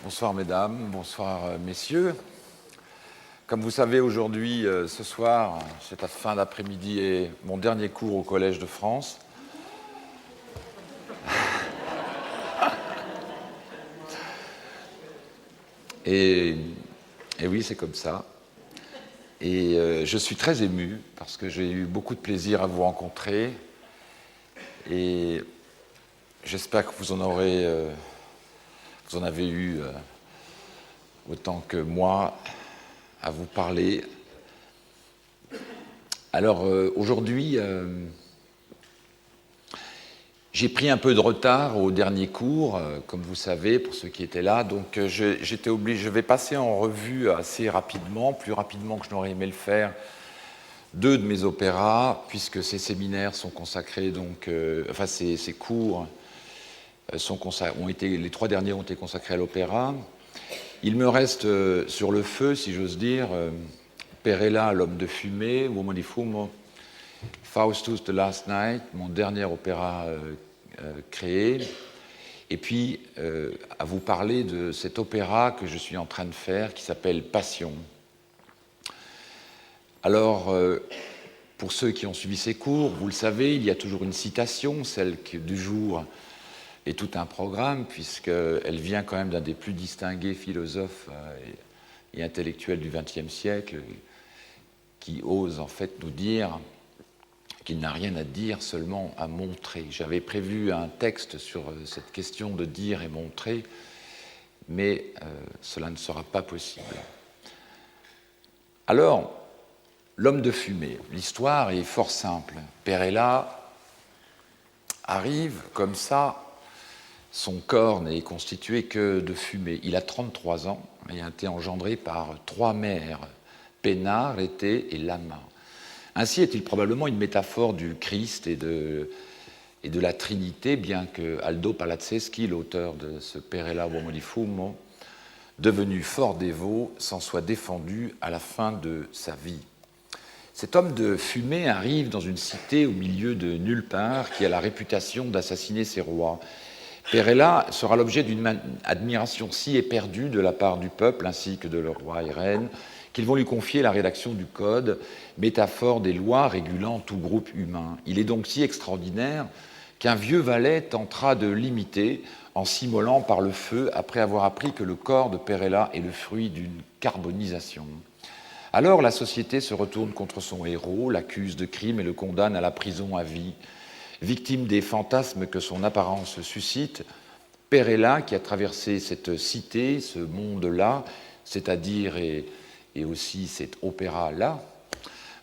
Bonsoir mesdames, bonsoir messieurs. Comme vous savez, aujourd'hui, ce soir, cette fin d'après-midi est mon dernier cours au Collège de France. Et oui, c'est comme ça. Et je suis très ému parce que j'ai eu beaucoup de plaisir à vous rencontrer. Et j'espère que vous en avez eu autant que moi à vous parler. Alors aujourd'hui, j'ai pris un peu de retard au dernier cours, comme vous savez, pour ceux qui étaient là. Donc j'étais obligé, je vais passer en revue assez rapidement, plus rapidement que je n'aurais aimé le faire, deux de mes opéras, puisque ces séminaires sont consacrés, donc, ces cours les trois derniers ont été consacrés à l'opéra. Il me reste sur le feu, si j'ose dire, Perella, l'homme de fumée, Uomo di Fumo, Faustus, The Last Night, mon dernier opéra créé, et puis à vous parler de cet opéra que je suis en train de faire qui s'appelle Passion. Alors, pour ceux qui ont suivi ces cours, vous le savez, il y a toujours une citation, celle du jour est tout un programme, puisqu'elle vient quand même d'un des plus distingués philosophes et intellectuels du XXe siècle, qui ose en fait nous dire qu'il n'a rien à dire, seulement à montrer. J'avais prévu un texte sur cette question de dire et montrer, mais cela ne sera pas possible. Alors, l'homme de fumée, l'histoire est fort simple. Perella arrive comme ça, son corps n'est constitué que de fumée. Il a 33 ans et a été engendré par trois mères, Péna, Rété et Lama. Ainsi est-il probablement une métaphore du Christ et de la Trinité, bien que Aldo Palazzeschi, l'auteur de ce Perella Uomo di Fumo, devenu fort dévot, s'en soit défendu à la fin de sa vie. Cet homme de fumée arrive dans une cité au milieu de nulle part qui a la réputation d'assassiner ses rois. Perella sera l'objet d'une admiration si éperdue de la part du peuple ainsi que de leur roi et reine qu'ils vont lui confier la rédaction du code, métaphore des lois régulant tout groupe humain. Il est donc si extraordinaire qu'un vieux valet tentera de l'imiter en s'immolant par le feu après avoir appris que le corps de Perella est le fruit d'une carbonisation. Alors la société se retourne contre son héros, l'accuse de crime et le condamne à la prison à vie. Victime des fantasmes que son apparence suscite, Perella, qui a traversé cette cité, ce monde-là, c'est-à-dire et aussi cet opéra-là,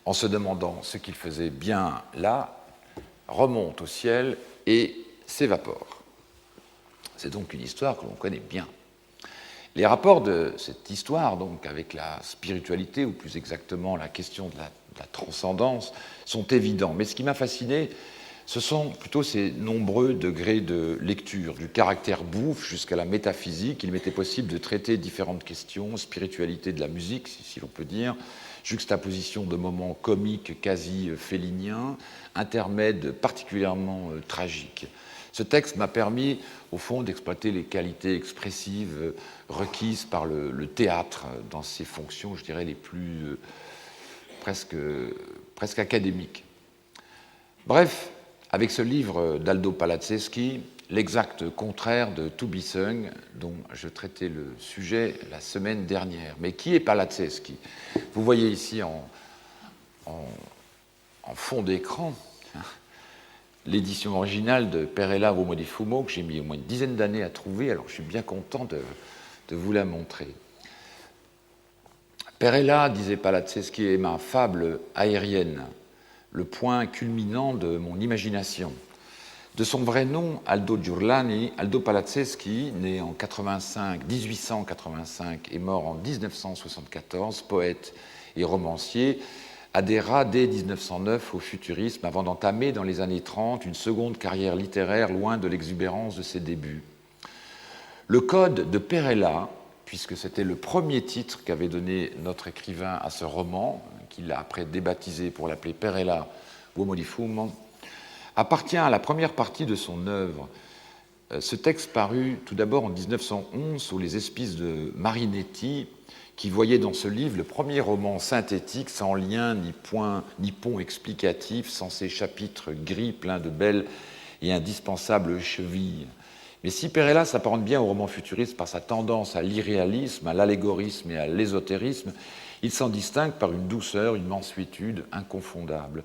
en se demandant ce qu'il faisait bien là, remonte au ciel et s'évapore. C'est donc une histoire que l'on connaît bien. Les rapports de cette histoire, donc, avec la spiritualité, ou plus exactement la question de la transcendance, sont évidents. Mais ce qui m'a fasciné, ce sont plutôt ces nombreux degrés de lecture, du caractère bouffe jusqu'à la métaphysique. Il m'était possible de traiter différentes questions, spiritualité de la musique, si l'on peut dire, juxtaposition de moments comiques quasi féliniens, intermèdes particulièrement tragiques. Ce texte m'a permis, au fond, d'exploiter les qualités expressives requises par le théâtre dans ses fonctions, je dirais, les plus presque académiques. Bref, avec ce livre d'Aldo Palazzeschi, l'exact contraire de To Be Sung, dont je traitais le sujet la semaine dernière. Mais qui est Palazzeschi ? Vous voyez ici en fond d'écran l'édition originale de Perella Uomo di Fumo, que j'ai mis au moins une dizaine d'années à trouver, alors je suis bien content de vous la montrer. Perella, disait Palazzeschi, est ma fable aérienne, le point culminant de mon imagination. De son vrai nom, Aldo Giurlani, Aldo Palazzeschi, né en 1885 et mort en 1974, poète et romancier, adhéra dès 1909 au futurisme avant d'entamer dans les années 30 une seconde carrière littéraire loin de l'exubérance de ses débuts. Le code de Perella, puisque c'était le premier titre qu'avait donné notre écrivain à ce roman, qu'il a après débaptisé pour l'appeler Perella Uomo di Fumo, appartient à la première partie de son œuvre, Ce texte parut tout d'abord en 1911 sous les auspices de Marinetti, qui voyait dans ce livre le premier roman synthétique sans lien ni point ni pont explicatif, sans ses chapitres gris pleins de belles et indispensables chevilles. Mais si Perella s'apparente bien au roman futuriste par sa tendance à l'irréalisme, à l'allégorisme et à l'ésotérisme, il s'en distingue par une douceur, une mansuétude inconfondable.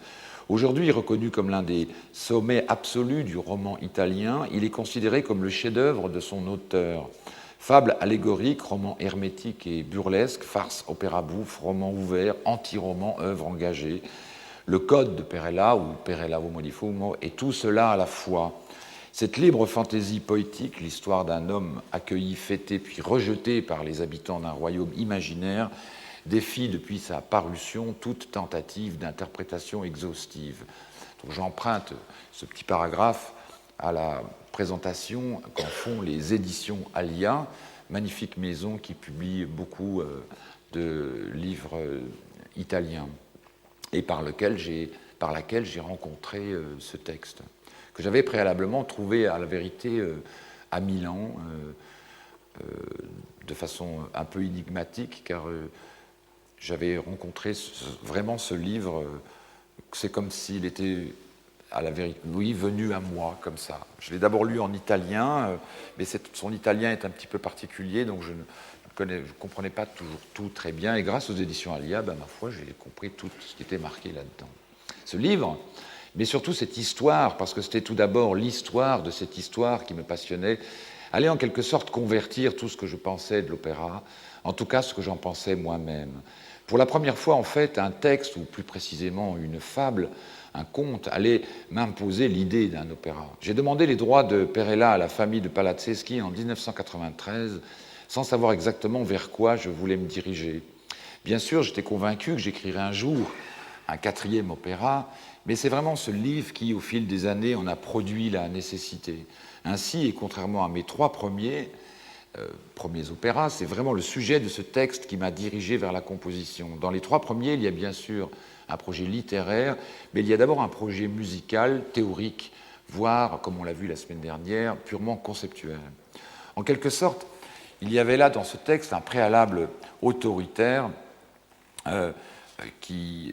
Aujourd'hui reconnu comme l'un des sommets absolus du roman italien, il est considéré comme le chef-d'œuvre de son auteur. Fable allégorique, roman hermétique et burlesque, farce, opéra bouffe, roman ouvert, anti-roman, œuvre engagée. Le code de Perella, ou Perella Uomo di Fumo, est tout cela à la fois. Cette libre fantaisie poétique, l'histoire d'un homme accueilli, fêté, puis rejeté par les habitants d'un royaume imaginaire, défie depuis sa parution toute tentative d'interprétation exhaustive. Donc j'emprunte ce petit paragraphe à la présentation qu'en font les éditions Alia, magnifique maison qui publie beaucoup de livres italiens et par laquelle j'ai rencontré ce texte, que j'avais préalablement trouvé à la vérité à Milan, de façon un peu énigmatique, car j'avais rencontré vraiment ce livre, c'est comme s'il était à la vérité, oui, venu à moi, comme ça. Je l'ai d'abord lu en italien, mais son italien est un petit peu particulier, donc je ne comprenais pas toujours tout très bien, et grâce aux éditions Alia, ma foi, j'ai compris tout ce qui était marqué là-dedans. Ce livre, mais surtout cette histoire, parce que c'était tout d'abord l'histoire de cette histoire qui me passionnait, allait en quelque sorte convertir tout ce que je pensais de l'opéra, en tout cas ce que j'en pensais moi-même. Pour la première fois, en fait, un texte, ou plus précisément une fable, un conte, allait m'imposer l'idée d'un opéra. J'ai demandé les droits de Perella à la famille de Palazzeschi en 1993, sans savoir exactement vers quoi je voulais me diriger. Bien sûr, j'étais convaincu que j'écrirais un jour un 4e opéra, mais c'est vraiment ce livre qui, au fil des années, en a produit la nécessité. Ainsi, et contrairement à mes 3 premiers opéras, c'est vraiment le sujet de ce texte qui m'a dirigé vers la composition. Dans les 3 premiers, il y a bien sûr un projet littéraire, mais il y a d'abord un projet musical, théorique, voire, comme on l'a vu la semaine dernière, purement conceptuel. En quelque sorte, il y avait là dans ce texte un préalable autoritaire qui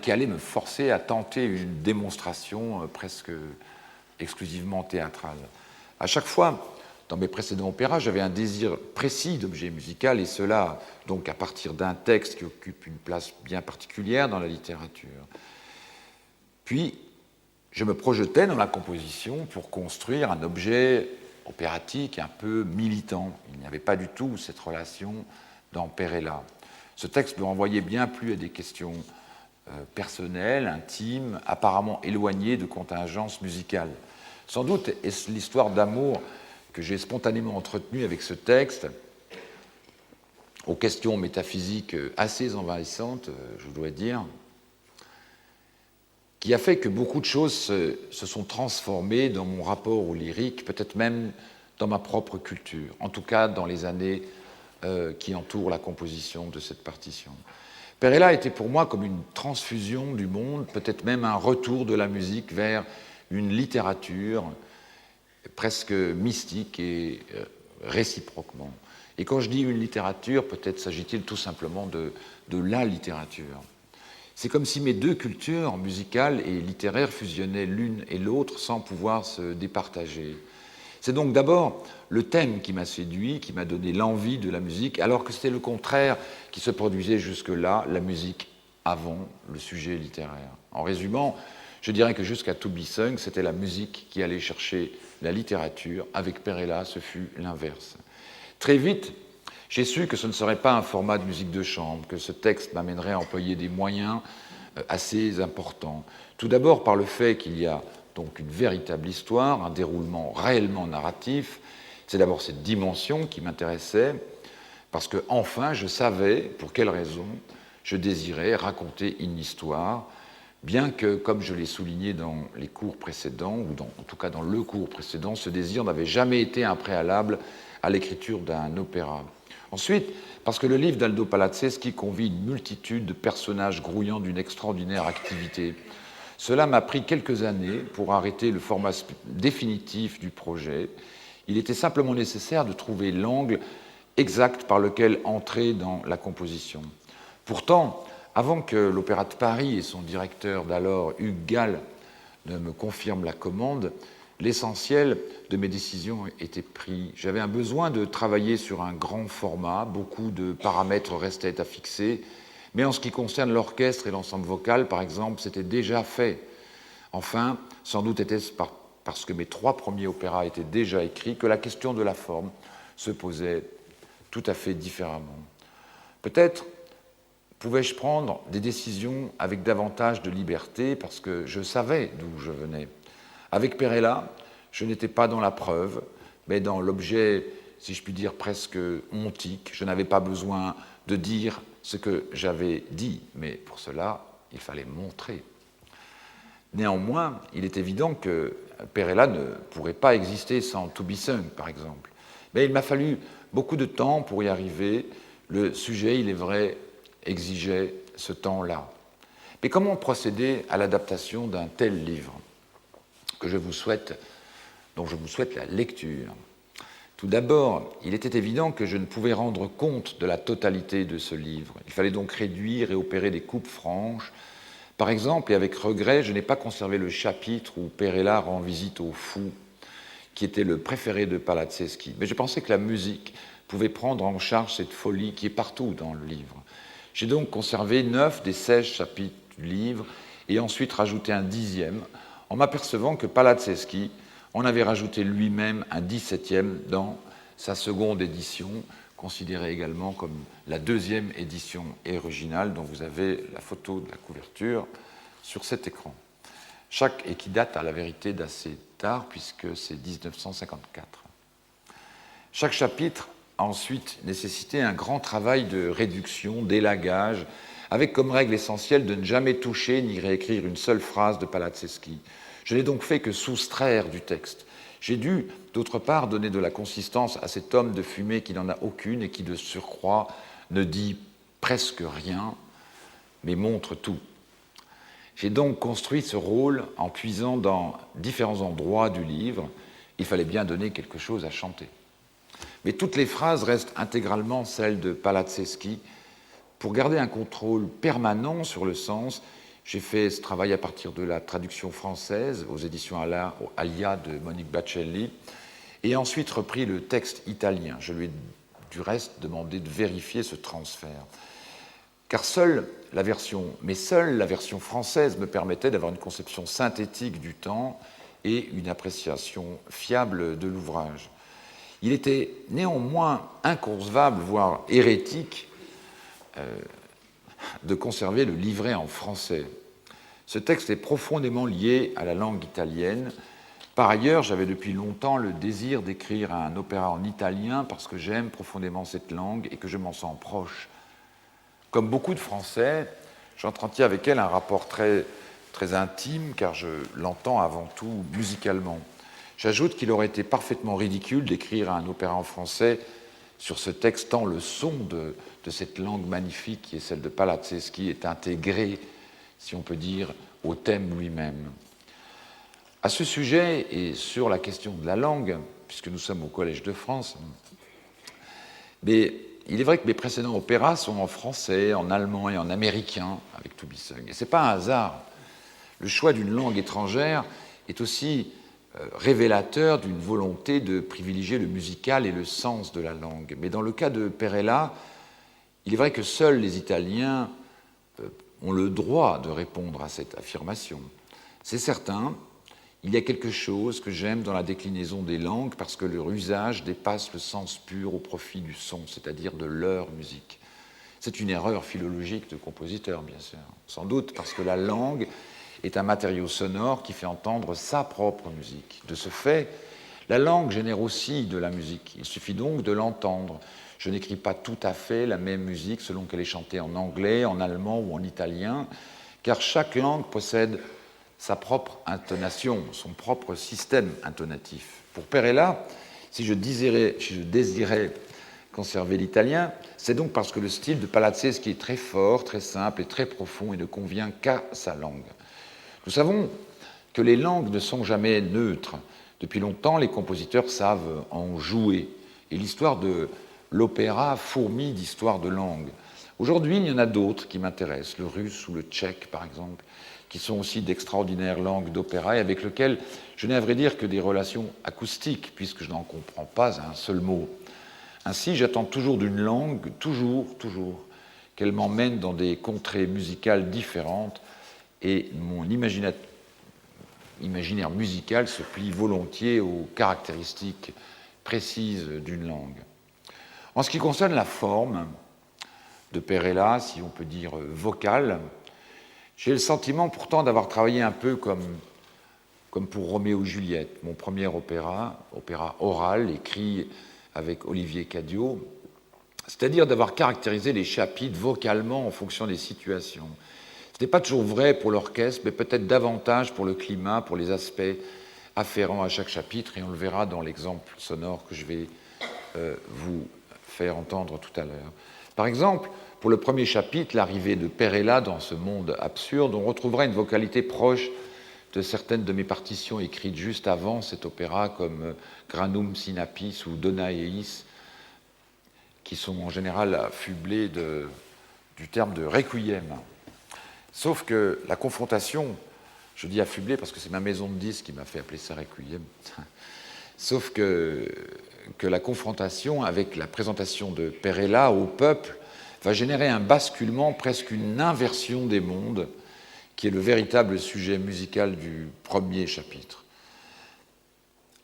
allait me forcer à tenter une démonstration presque exclusivement théâtrale. À chaque fois, dans mes précédents opéras, j'avais un désir précis d'objet musical, et cela donc à partir d'un texte qui occupe une place bien particulière dans la littérature. Puis, je me projetais dans la composition pour construire un objet opératique un peu militant. Il n'y avait pas du tout cette relation dans Perella. Ce texte me renvoyait bien plus à des questions personnelles, intimes, apparemment éloignées de contingences musicales. Sans doute est-ce l'histoire d'amour que j'ai spontanément entretenue avec ce texte, aux questions métaphysiques assez envahissantes, je dois dire, qui a fait que beaucoup de choses se sont transformées dans mon rapport au lyrique, peut-être même dans ma propre culture, en tout cas dans les années qui entourent la composition de cette partition. Perella était pour moi comme une transfusion du monde, peut-être même un retour de la musique vers une littérature presque mystique et réciproquement. Et quand je dis une littérature, peut-être s'agit-il tout simplement de la littérature. C'est comme si mes 2 cultures, musicales et littéraires, fusionnaient l'une et l'autre sans pouvoir se départager. C'est donc d'abord le thème qui m'a séduit, qui m'a donné l'envie de la musique, alors que c'était le contraire qui se produisait jusque-là, la musique avant le sujet littéraire. En résumant, je dirais que jusqu'à To Be Sung, c'était la musique qui allait chercher la littérature. Avec Perella, ce fut l'inverse. Très vite, j'ai su que ce ne serait pas un format de musique de chambre, que ce texte m'amènerait à employer des moyens assez importants. Tout d'abord par le fait qu'il y a donc une véritable histoire, un déroulement réellement narratif. C'est d'abord cette dimension qui m'intéressait, parce que enfin je savais pour quelle raison je désirais raconter une histoire, bien que, comme je l'ai souligné dans les cours précédents, ou en tout cas dans le cours précédent, ce désir n'avait jamais été un préalable à l'écriture d'un opéra. Ensuite, parce que le livre d'Aldo Palazzeschi convie une multitude de personnages grouillant d'une extraordinaire activité. Cela m'a pris quelques années pour arrêter le format définitif du projet. Il était simplement nécessaire de trouver l'angle exact par lequel entrer dans la composition. Pourtant, avant que l'Opéra de Paris et son directeur d'alors, Hugues Gall, ne me confirment la commande, l'essentiel de mes décisions était pris. J'avais un besoin de travailler sur un grand format, beaucoup de paramètres restaient à fixer, mais en ce qui concerne l'orchestre et l'ensemble vocal, par exemple, c'était déjà fait. Enfin, sans doute était-ce parce que mes 3 premiers opéras étaient déjà écrits que la question de la forme se posait tout à fait différemment. Peut-être pouvais-je prendre des décisions avec davantage de liberté parce que je savais d'où je venais. Avec Perella, je n'étais pas dans la preuve, mais dans l'objet, si je puis dire, presque ontique. Je n'avais pas besoin de dire ce que j'avais dit, mais pour cela, il fallait montrer. Néanmoins, il est évident que Perella ne pourrait pas exister sans To Be Sung, par exemple. Mais il m'a fallu beaucoup de temps pour y arriver. Le sujet, il est vrai, exigeait ce temps-là. Mais comment procéder à l'adaptation d'un tel livre dont je vous souhaite la lecture? Tout d'abord, il était évident que je ne pouvais rendre compte de la totalité de ce livre. Il fallait donc réduire et opérer des coupes franches. Par exemple, et avec regret, je n'ai pas conservé le chapitre où Perella rend visite au fou, qui était le préféré de Palazzeschi. Mais je pensais que la musique pouvait prendre en charge cette folie qui est partout dans le livre. J'ai donc conservé 9 des 16 chapitres du livre et ensuite rajouté un 10e, en m'apercevant que Palazzeschi en avait rajouté lui-même un 17e dans sa seconde édition, considérée également comme la 2e édition originale, dont vous avez la photo de la couverture sur cet écran. Et qui date à la vérité d'assez tard, puisque c'est 1954. Chaque chapitre a ensuite nécessité un grand travail de réduction, d'élagage, avec comme règle essentielle de ne jamais toucher ni réécrire une seule phrase de Palazzeschi. Je n'ai donc fait que soustraire du texte. J'ai dû, d'autre part, donner de la consistance à cet homme de fumée qui n'en a aucune et qui, de surcroît, ne dit presque rien, mais montre tout. J'ai donc construit ce rôle en puisant dans différents endroits du livre. Il fallait bien donner quelque chose à chanter. Mais toutes les phrases restent intégralement celles de Palazzeschi. Pour garder un contrôle permanent sur le sens, j'ai fait ce travail à partir de la traduction française aux éditions Alia de Monique Bacelli et ensuite repris le texte italien. Je lui ai du reste demandé de vérifier ce transfert. Car seule la version française me permettait d'avoir une conception synthétique du temps et une appréciation fiable de l'ouvrage. Il était néanmoins inconcevable, voire hérétique, de conserver le livret en français. Ce texte est profondément lié à la langue italienne. Par ailleurs, j'avais depuis longtemps le désir d'écrire un opéra en italien parce que j'aime profondément cette langue et que je m'en sens proche. Comme beaucoup de Français, j'entretiens avec elle un rapport très, très intime car je l'entends avant tout musicalement. J'ajoute qu'il aurait été parfaitement ridicule d'écrire un opéra en français sur ce texte tant le son de cette langue magnifique qui est celle de Palazzeschi est intégré, si on peut dire, au thème lui-même. À ce sujet et sur la question de la langue, puisque nous sommes au Collège de France, mais il est vrai que mes précédents opéras sont en français, en allemand et en américain, avec To Be Sung. Et ce n'est pas un hasard. Le choix d'une langue étrangère est aussi révélateur d'une volonté de privilégier le musical et le sens de la langue. Mais dans le cas de Perella, il est vrai que seuls les Italiens ont le droit de répondre à cette affirmation. C'est certain, il y a quelque chose que j'aime dans la déclinaison des langues parce que leur usage dépasse le sens pur au profit du son, c'est-à-dire de leur musique. C'est une erreur philologique de compositeur, bien sûr, sans doute parce que la langue est un matériau sonore qui fait entendre sa propre musique. De ce fait, la langue génère aussi de la musique. Il suffit donc de l'entendre. Je n'écris pas tout à fait la même musique selon qu'elle est chantée en anglais, en allemand ou en italien, car chaque langue possède sa propre intonation, son propre système intonatif. Pour Perella, si je désirais conserver l'italien, c'est donc parce que le style de Palazzeschi est très fort, très simple et très profond et ne convient qu'à sa langue. Nous savons que les langues ne sont jamais neutres. Depuis longtemps, les compositeurs savent en jouer. Et l'histoire de l'opéra fourmille d'histoires de langues. Aujourd'hui, il y en a d'autres qui m'intéressent, le russe ou le tchèque, par exemple, qui sont aussi d'extraordinaires langues d'opéra et avec lesquelles je n'ai à vrai dire que des relations acoustiques, puisque je n'en comprends pas un seul mot. Ainsi, j'attends toujours d'une langue, toujours, qu'elle m'emmène dans des contrées musicales différentes, et mon imaginaire musical se plie volontiers aux caractéristiques précises d'une langue. En ce qui concerne la forme de Perella, si on peut dire vocale, j'ai le sentiment pourtant d'avoir travaillé un peu comme pour Roméo et Juliette, mon premier opéra oral, écrit avec Olivier Cadiot, c'est-à-dire d'avoir caractérisé les chapitres vocalement en fonction des situations. Ce n'est pas toujours vrai pour l'orchestre, mais peut-être davantage pour le climat, pour les aspects afférents à chaque chapitre, et on le verra dans l'exemple sonore que je vais vous faire entendre tout à l'heure. Par exemple, pour le premier chapitre, l'arrivée de Perella dans ce monde absurde, on retrouvera une vocalité proche de certaines de mes partitions écrites juste avant cet opéra, comme Granum Sinapis ou Danaeis, qui sont en général affublés du terme de requiem. Sauf que la confrontation, je dis affublé parce que c'est ma maison de disques qui m'a fait appeler ça requiem, sauf que la confrontation avec la présentation de Perella au peuple va générer un basculement, presque une inversion des mondes, qui est le véritable sujet musical du premier chapitre.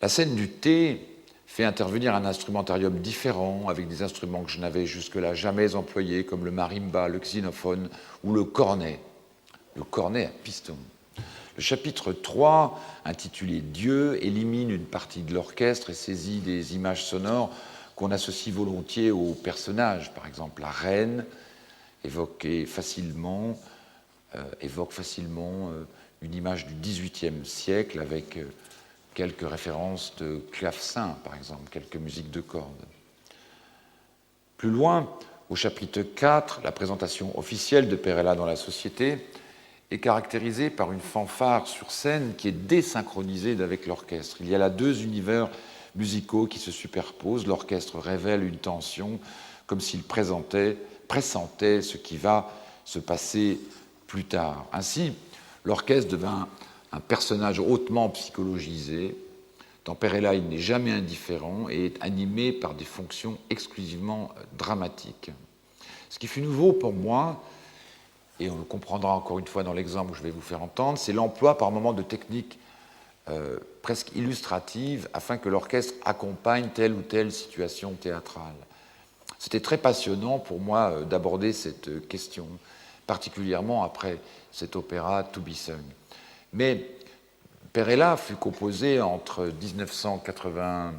La scène du thé fait intervenir un instrumentarium différent, avec des instruments que je n'avais jusque-là jamais employés, comme le marimba, le xylophone ou le cornet à piston. Le chapitre 3, intitulé Dieu, élimine une partie de l'orchestre et saisit des images sonores qu'on associe volontiers aux personnages. Par exemple, la reine évoque facilement une image du XVIIIe siècle avec quelques références de clavecin, par exemple, quelques musiques de cordes. Plus loin, au chapitre 4, la présentation officielle de Perella dans la société est caractérisée par une fanfare sur scène qui est désynchronisée avec l'orchestre. Il y a là deux univers musicaux qui se superposent. L'orchestre révèle une tension, comme s'il pressentait ce qui va se passer plus tard. Ainsi, l'orchestre devint un personnage hautement psychologisé. Dans Perella, il n'est jamais indifférent et est animé par des fonctions exclusivement dramatiques. Ce qui fut nouveau pour moi, et on le comprendra encore une fois dans l'exemple que je vais vous faire entendre, c'est l'emploi par moments de techniques presque illustratives afin que l'orchestre accompagne telle ou telle situation théâtrale. C'était très passionnant pour moi d'aborder cette question, particulièrement après cet opéra To Be Sung. Mais Perella fut composé entre 1980,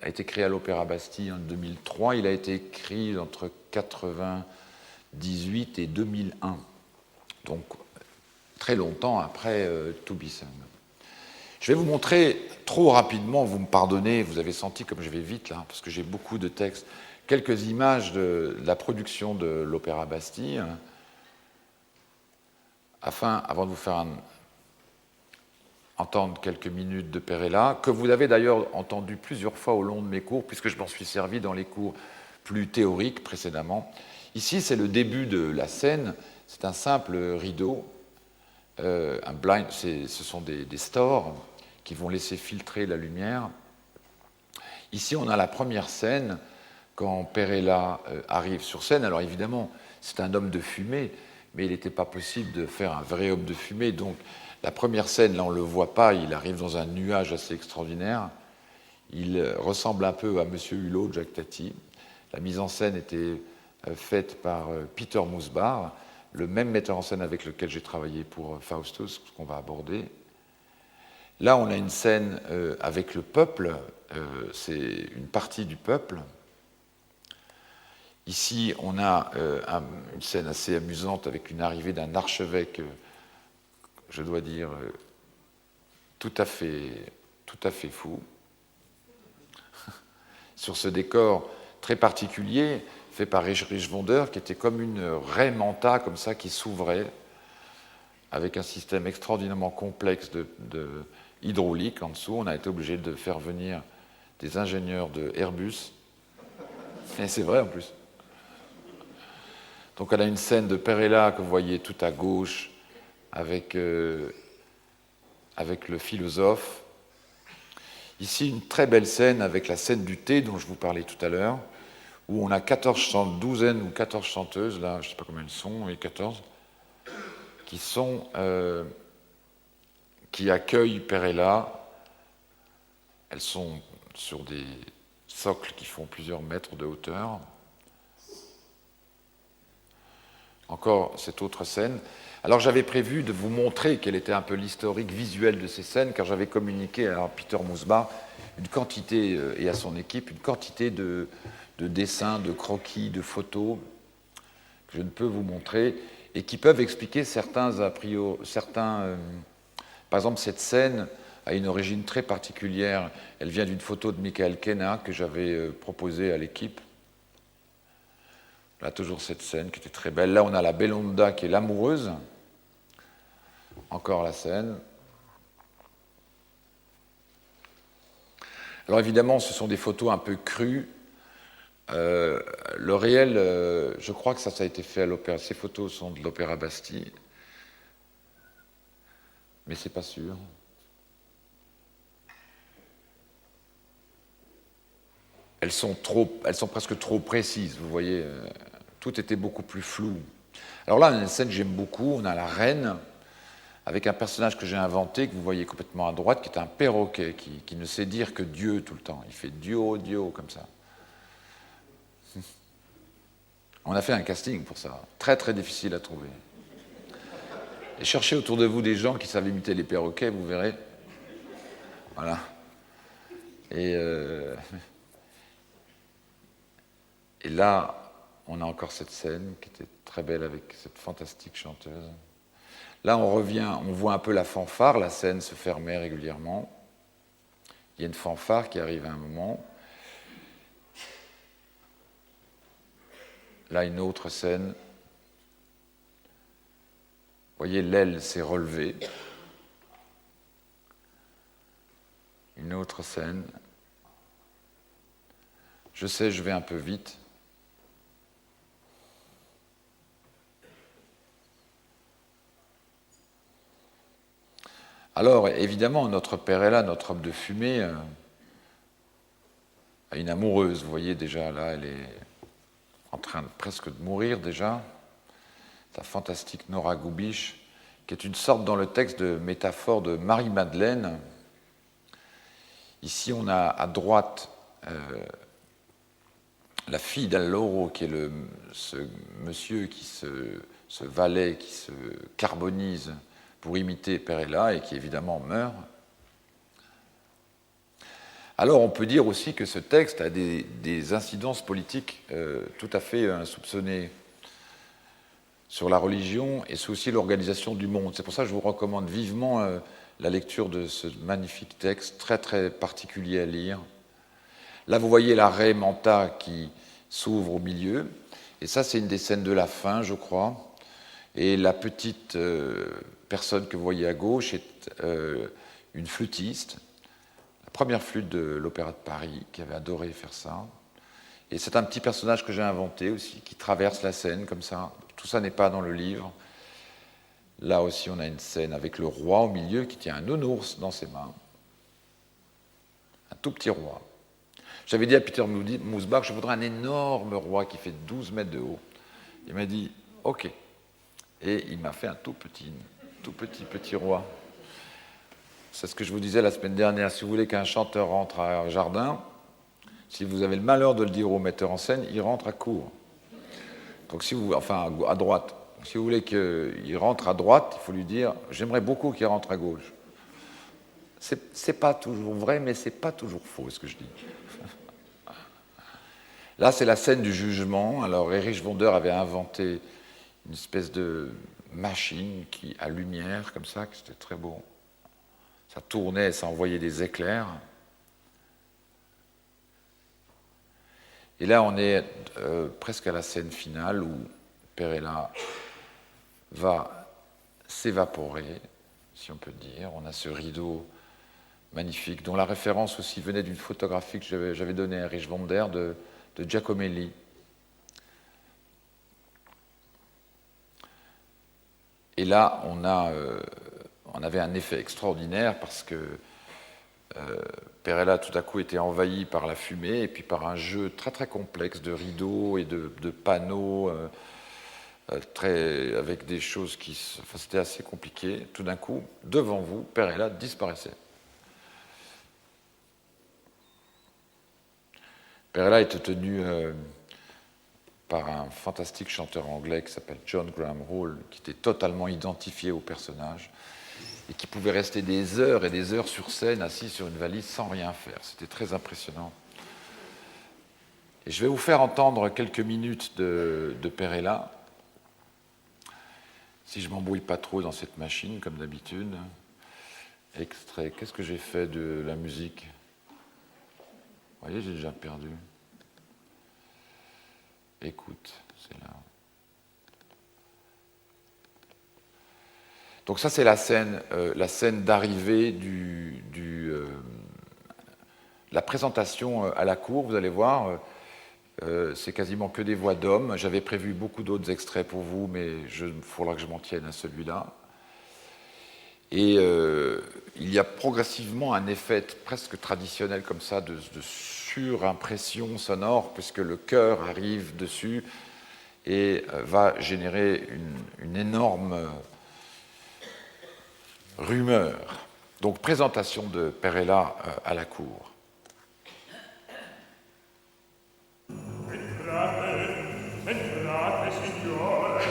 a été créé à l'Opéra Bastille en 2003, il a été écrit entre 1998 et 2001, donc très longtemps après To Be Sung. Je vais vous montrer trop rapidement, vous me pardonnez, vous avez senti comme je vais vite là, parce que j'ai beaucoup de textes, quelques images de la production de l'Opéra Bastille, avant de vous faire entendre quelques minutes de Perella, que vous avez d'ailleurs entendu plusieurs fois au long de mes cours, puisque je m'en suis servi dans les cours plus théoriques précédemment. Ici, c'est le début de la scène, c'est un simple rideau, un blind, ce sont des stores qui vont laisser filtrer la lumière. Ici, on a la première scène, quand Perella arrive sur scène. Alors évidemment, c'est un homme de fumée, mais il n'était pas possible de faire un vrai homme de fumée, donc la première scène, là, on ne le voit pas, il arrive dans un nuage assez extraordinaire. Il ressemble un peu à M. Hulot, Jacques Tati. La mise en scène était faite par Peter Mousbar, le même metteur en scène avec lequel j'ai travaillé pour Faustus, qu'on va aborder. Là, on a une scène avec le peuple, c'est une partie du peuple. Ici, on a une scène assez amusante avec une arrivée d'un archevêque, je dois dire, tout à fait fou, sur ce décor très particulier fait par Erich Wonder, qui était comme une raie manta comme ça qui s'ouvrait avec un système extraordinairement complexe hydraulique en dessous. On a été obligé de faire venir des ingénieurs de Airbus. Et c'est vrai en plus. Donc on a une scène de Perella que vous voyez tout à gauche avec le philosophe. Ici, une très belle scène avec la scène du thé dont je vous parlais tout à l'heure, où on a 12 ou 14 chanteuses, là je ne sais pas combien elles sont, et 14, qui accueillent Perella. Elles sont sur des socles qui font plusieurs mètres de hauteur. Encore cette autre scène. Alors j'avais prévu de vous montrer quel était un peu l'historique visuel de ces scènes, car j'avais communiqué à Peter Moosbach une quantité, et à son équipe, une quantité de dessins, de croquis, de photos que je ne peux vous montrer, et qui peuvent expliquer certains a priori, par exemple, cette scène a une origine très particulière. Elle vient d'une photo de Michael Kenna que j'avais proposée à l'équipe. Là, toujours cette scène qui était très belle. Là, on a la Belonda qui est l'amoureuse. Encore la scène. Alors évidemment, ce sont des photos un peu crues. Le réel, je crois que ça a été fait à l'opéra. Ces photos sont de l'Opéra Bastille. Mais c'est pas sûr. Elles sont presque trop précises, vous voyez. Tout était beaucoup plus flou. Alors là, on a une scène que j'aime beaucoup. On a la reine avec un personnage que j'ai inventé, que vous voyez complètement à droite, qui est un perroquet, qui ne sait dire que Dieu tout le temps. Il fait Dio, Dio, comme ça. On a fait un casting pour ça. Très, très difficile à trouver. Et cherchez autour de vous des gens qui savent imiter les perroquets, vous verrez. Voilà. Et là, on a encore cette scène qui était très belle avec cette fantastique chanteuse. Là, on revient, on voit un peu la fanfare, la scène se fermait régulièrement. Il y a une fanfare qui arrive à un moment. Là, une autre scène. Vous voyez, l'aile s'est relevée. Une autre scène. Je sais, je vais un peu vite. Alors, évidemment, notre Perella, notre homme de fumée, a une amoureuse. Vous voyez déjà, là, elle est en train presque de mourir déjà. La fantastique Nora Gubish, qui est une sorte dans le texte de métaphore de Marie-Madeleine. Ici, on a à droite la fille d'Alloro, qui est ce monsieur ce valet qui se carbonise pour imiter Perella et qui évidemment meurt. Alors on peut dire aussi que ce texte a des incidences politiques tout à fait insoupçonnées sur la religion et sur aussi l'organisation du monde. C'est pour ça que je vous recommande vivement la lecture de ce magnifique texte, très très particulier à lire. Là vous voyez la Ré Manta qui s'ouvre au milieu, et ça c'est une des scènes de la fin, je crois. Et la petite personne que vous voyez à gauche est une flûtiste, la première flûte de l'Opéra de Paris, qui avait adoré faire ça. Et c'est un petit personnage que j'ai inventé aussi, qui traverse la scène comme ça. Tout ça n'est pas dans le livre. Là aussi, on a une scène avec le roi au milieu qui tient un nounours dans ses mains. Un tout petit roi. J'avais dit à Peter Moosbach, je voudrais un énorme roi qui fait 12 mètres de haut. Il m'a dit, OK. Et il m'a fait un tout petit roi. C'est ce que je vous disais la semaine dernière. Si vous voulez qu'un chanteur rentre à un jardin, si vous avez le malheur de le dire au metteur en scène, il rentre à court. Donc enfin à droite. Si vous voulez qu'il rentre à droite, il faut lui dire « j'aimerais beaucoup qu'il rentre à gauche ». C'est pas toujours vrai, mais c'est pas toujours faux, ce que je dis. Là, c'est la scène du jugement. Alors, Erich Vonder avait inventé une espèce de machine à lumière, comme ça, que c'était très beau. Ça tournait, ça envoyait des éclairs. Et là, on est presque à la scène finale où Perella va s'évaporer, si on peut dire. On a ce rideau magnifique, dont la référence aussi venait d'une photographie que j'avais donnée à Erich von der de Giacomelli. Et là, on avait un effet extraordinaire parce que Perella tout à coup était envahi par la fumée et puis par un jeu très très complexe de rideaux et de panneaux avec des choses enfin, c'était assez compliqué. Tout d'un coup, devant vous, Perella disparaissait. Perella était tenu par un fantastique chanteur anglais qui s'appelle John Graham Hall, qui était totalement identifié au personnage et qui pouvait rester des heures et des heures sur scène, assis sur une valise sans rien faire. C'était très impressionnant. Et je vais vous faire entendre quelques minutes de Perella, si je ne m'embrouille pas trop dans cette machine, comme d'habitude. Extrait. Qu'est-ce que j'ai fait de la musique ? Vous voyez, j'ai déjà perdu. Écoute, c'est là. Donc ça, c'est la scène d'arrivée la présentation à la cour. Vous allez voir, c'est quasiment que des voix d'hommes. J'avais prévu beaucoup d'autres extraits pour vous, mais il faudra que je m'en tienne à celui-là. Et il y a progressivement un effet presque traditionnel comme ça de surimpression sonore, puisque le chœur arrive dessus et va générer une énorme rumeur. Donc, présentation de Perella à la cour. Entrate, signore.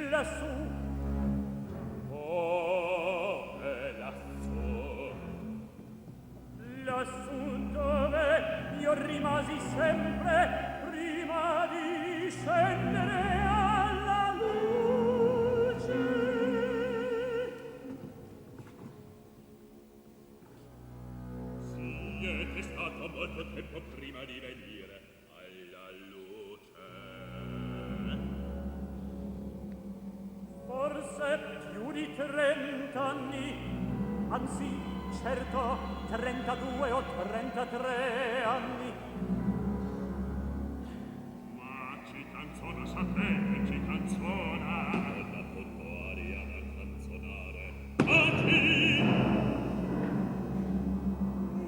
Lassù, oh, è lassù, lassù dove io rimasi sempre prima di scendere alla luce. Siete stato molto tempo prima di venire alla luce. Forse più di 30 anni, anzi, certo, 32 o 33 anni. Ma ci canzona sapete, ci canzona, da tutto aria da canzonare. Ma chi?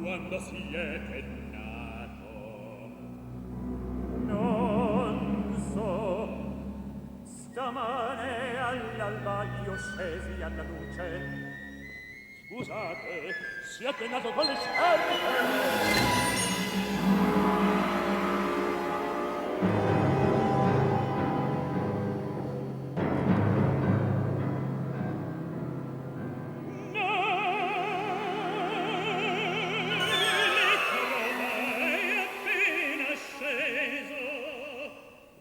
Quando siete nato? Non so. Stamane all'alba io scesi alla luce Scusate, siete nato con le scarpe?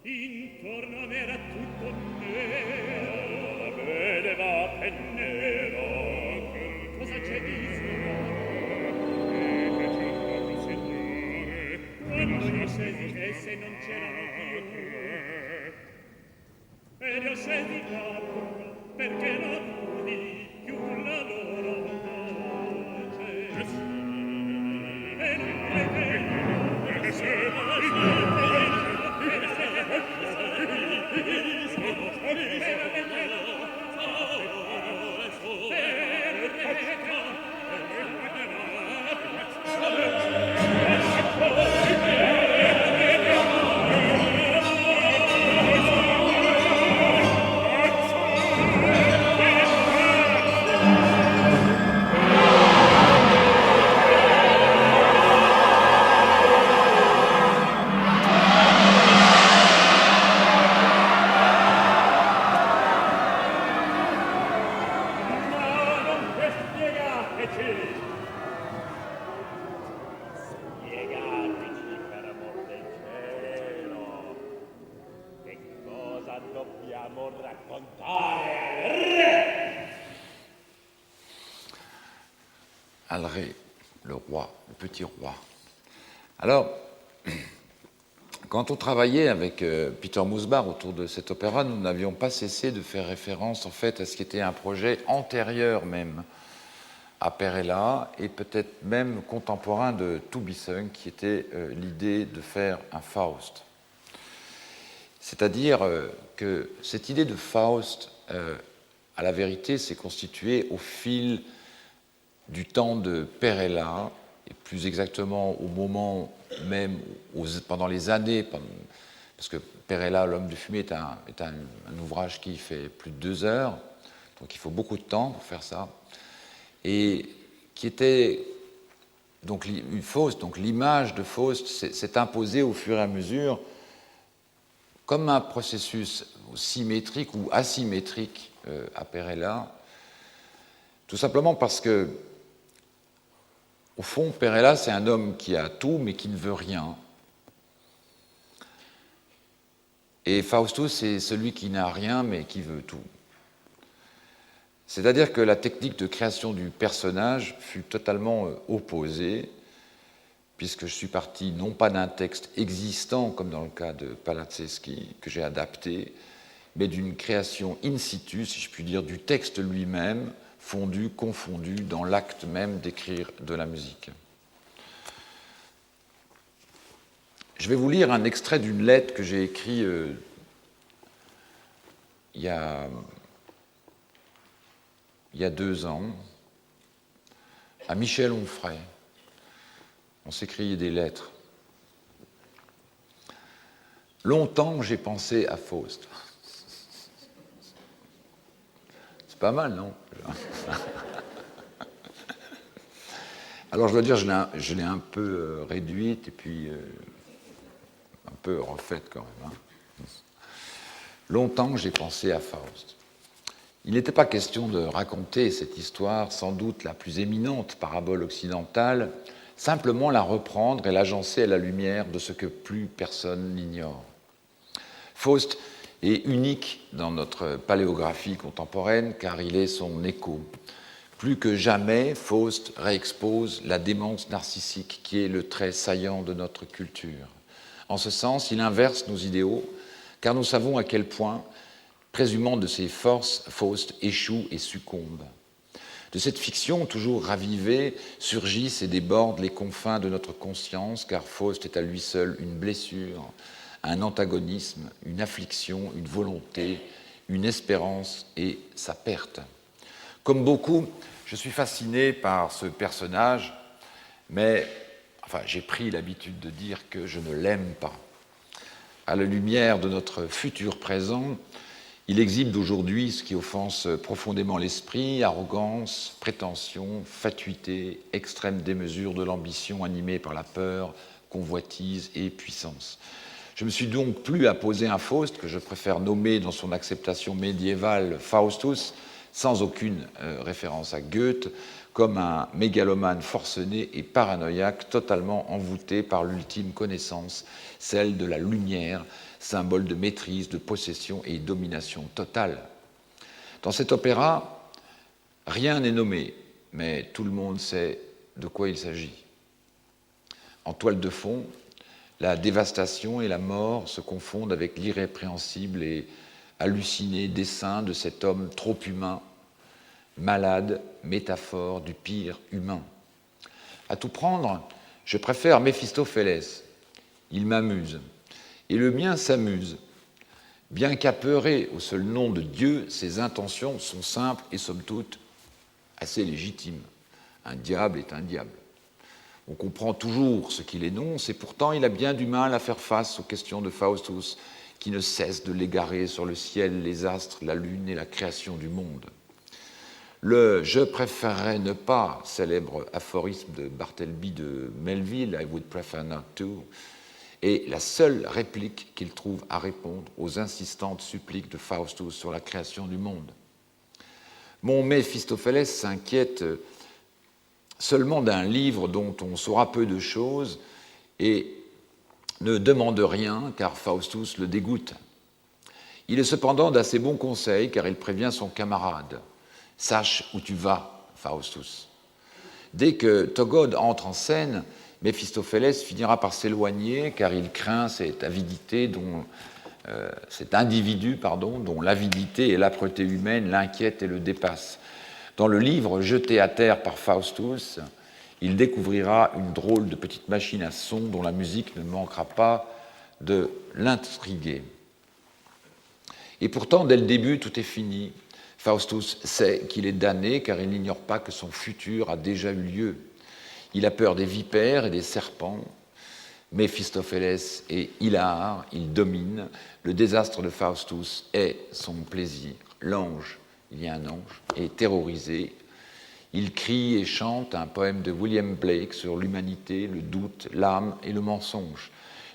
Intorno a me era tutto nero, vedeva pennero, che cosa c'è di strano? Che c'è un signore, conosci che se non c'erano più, ed io scesi da burro, perché non udì più la loro voce. E Alré, le roi, le petit roi. Alors, quand on travaillait avec Peter Mousbar autour de cet opéra, nous n'avions pas cessé de faire référence en fait à ce qui était un projet antérieur même à Perella et peut-être même contemporain de Toubissung, qui était l'idée de faire un Faust. C'est-à-dire que cette idée de Faust, à la vérité, s'est constituée au fil du temps de Perella, et plus exactement au moment même, pendant les années, parce que Perella, l'homme de fumée, est un ouvrage qui fait plus de 2 heures, donc il faut beaucoup de temps pour faire ça, et qui était donc une Faust, donc l'image de Faust s'est imposée au fur et à mesure comme un processus symétrique ou asymétrique à Perella, tout simplement parce que au fond, Perella, c'est un homme qui a tout, mais qui ne veut rien. Et Faustus, c'est celui qui n'a rien, mais qui veut tout. C'est-à-dire que la technique de création du personnage fut totalement opposée, puisque je suis parti non pas d'un texte existant, comme dans le cas de Palaczewski, que j'ai adapté, mais d'une création in situ, si je puis dire, du texte lui-même, fondu, confondu dans l'acte même d'écrire de la musique. Je vais vous lire un extrait d'une lettre que j'ai écrite il y a 2 ans à Michel Onfray. On s'écrivait des lettres. Longtemps, j'ai pensé à Faust. C'est pas mal, non? Alors, je dois dire, je l'ai un peu réduite et puis un peu refaite quand même. Hein. Longtemps, j'ai pensé à Faust. Il n'était pas question de raconter cette histoire, sans doute la plus éminente parabole occidentale, simplement la reprendre et l'agencer à la lumière de ce que plus personne n'ignore. Faust est unique dans notre paléographie contemporaine car il est son écho. Plus que jamais, Faust réexpose la démence narcissique qui est le trait saillant de notre culture. En ce sens, il inverse nos idéaux car nous savons à quel point, présumant de ses forces, Faust échoue et succombe. De cette fiction toujours ravivée surgissent et débordent les confins de notre conscience car Faust est à lui seul une blessure, un antagonisme, une affliction, une volonté, une espérance et sa perte. Comme beaucoup, je suis fasciné par ce personnage, mais j'ai pris l'habitude de dire que je ne l'aime pas. À la lumière de notre futur présent, Il exhibe d'aujourd'hui ce qui offense profondément l'esprit, arrogance, prétention, fatuité, extrême démesure de l'ambition animée par la peur, convoitise et puissance. Je me suis donc plu à poser un Faust, que je préfère nommer dans son acceptation médiévale Faustus, sans aucune référence à Goethe, comme un mégalomane forcené et paranoïaque, totalement envoûté par l'ultime connaissance, celle de la lumière, symbole de maîtrise, de possession et domination totale. Dans cet opéra, rien n'est nommé, mais tout le monde sait de quoi il s'agit. En toile de fond, la dévastation et la mort se confondent avec l'irrépréhensible et halluciné dessein de cet homme trop humain, malade, métaphore du pire humain. À tout prendre, je préfère Méphistophélès. Il m'amuse. Et le mien s'amuse. Bien qu'apeuré au seul nom de Dieu, ses intentions sont simples et somme toute assez légitimes. Un diable est un diable. On comprend toujours ce qu'il énonce, et pourtant il a bien du mal à faire face aux questions de Faustus, qui ne cesse de l'égarer sur le ciel, les astres, la lune et la création du monde. Le « je préférerais ne pas », célèbre aphorisme de Bartleby de Melville, « I would prefer not to », est la seule réplique qu'il trouve à répondre aux insistantes suppliques de Faustus sur la création du monde. Mon Méphistophélès s'inquiète seulement d'un livre dont on saura peu de choses et ne demande rien car Faustus le dégoûte. Il est cependant d'assez bons conseils car il prévient son camarade. « Sache où tu vas, Faustus ». Dès que Togod entre en scène, Méphistophélès finira par s'éloigner car il craint cette avidité cet individu dont l'avidité et l'âpreté humaine l'inquiètent et le dépassent. Dans le livre jeté à terre par Faustus, il découvrira une drôle de petite machine à son dont la musique ne manquera pas de l'intriguer. Et pourtant, dès le début, tout est fini. Faustus sait qu'il est damné car il n'ignore pas que son futur a déjà eu lieu. Il a peur des vipères et des serpents. Méphistophélès est hilar, il domine. Le désastre de Faustus est son plaisir. L'ange, il y a un ange, est terrorisé. Il crie et chante un poème de William Blake sur l'humanité, le doute, l'âme et le mensonge.